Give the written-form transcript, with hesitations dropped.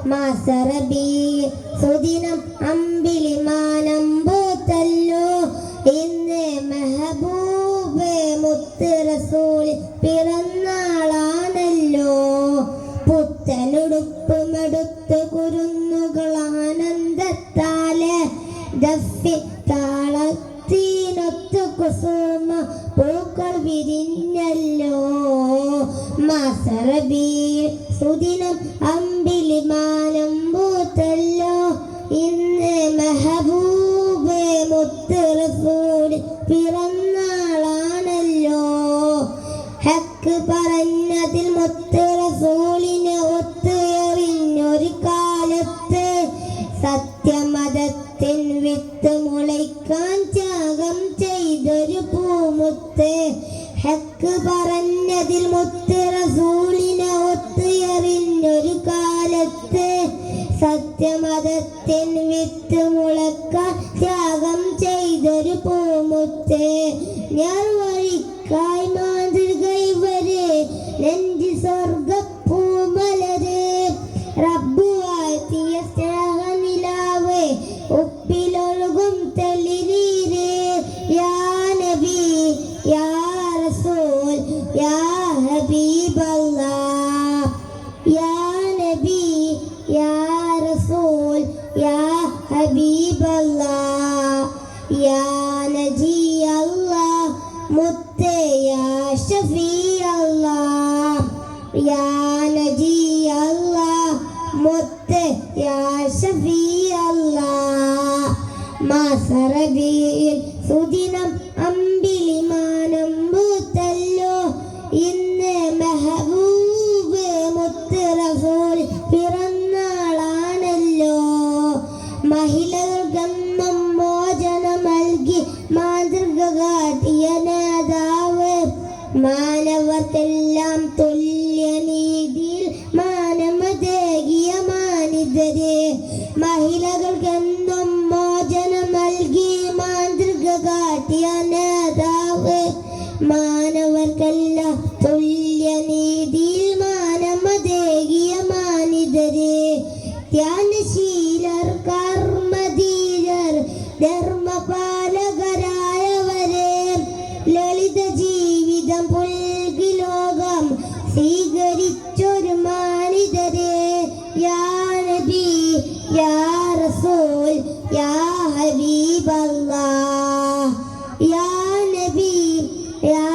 മാസറബി സുദിനം അമ്പിളിമാനം പൂത്തല്ലോ ഇന്ന് മെഹബൂബ് മുത്ത് റസൂൽ പിറന്നാളാണല്ലോ. പുത്തനുടുപ്പുമെടുത്ത് കുരുന്നുകൾ ആനന്ദത്താല് ദഫി താളത്തിനൊത്ത് കുസുമ പൂക്കൾ വിരിഞ്ഞല്ലോ. മാസറബി സുദിനം അമ്പിളിമാനം പൂത്തല്ലോ ഇന്ന് മെഹബൂബ് മുത്ത് റസൂൽ പിറന്നാളാണല്ലോ. ഹക്ക് പറഞ്ഞതിൽ മുത്ത് റസൂലിനെ ഒത്തുയറിഞ്ഞൊരു കാലത്ത് സത്യമതത്തിൻ വിത്ത് മുളയ്ക്കാൻ ത്യാഗം ചെയ്തൊരു പൂമുത്ത്. ഹക്ക് പറഞ്ഞതിൽ മുത്ത് റസൂലിനെ ഒത്തുയറിഞ്ഞൊരു കാലത്ത് സത്യമതത്തിൻ വിത്ത് മുളക്കാൻ ത്യാഗം ചെയ്തൊരു പൂമുത്ത്. ഞാൻ വഴിക്കായി മാതൃകൈ വരെ നെഞ്ചി സ്വർഗപ്പൂമലര് റബ്ബു വാഴ്ത്തിയ സ്നേഹനിലാവ് ഉപ്പിലൊഴുകും തെളിനീര്. യാ നബി യാ റസൂൽ യാ ഹബീബല്ലാഹ് യാ നബി യാ റസൂൽ യാ ഹബീബല്ലാഹ് യാ നജിയല്ലാഹ് മുത്തേ യാ ഷഫീഅല്ലാഹ് യാ നജിയല്ലാഹ് മുത്തേ യാ ഷഫീഅല്ലാഹ്. മാസറബിയിൽ സുദിനം അമ്പിളിമാനം പൂത്തല്ലോ ഇന്ന് മെഹബൂബ് മുത്ത് റസൂൽ പിറന്നാളാണല്ലോ. മഹിളകൾക്കെന്നും മോചനം നൽകി മാതൃക കാട്ടിയ നേതാവ് മാനവർക്കെല്ലാം തുല്യനീതിയിൽ മാനമതേകിയ മാനിതര്. മഹിളകൾക്കെന്നും മോചനം നൽകി മാതൃക കാട്ടിയ നേതാവ് മാനവർക്കെല്ലാം തുല്യനീതിയിൽ മാനമതേകിയ മാനിതര്. ധ്യാനശീലർ കർമ്മധീരർ ധർമ്മപാലകരായവരെ ലളിത ജീവിതം പുൽകി ലോകം സ്വീകരിച്ചു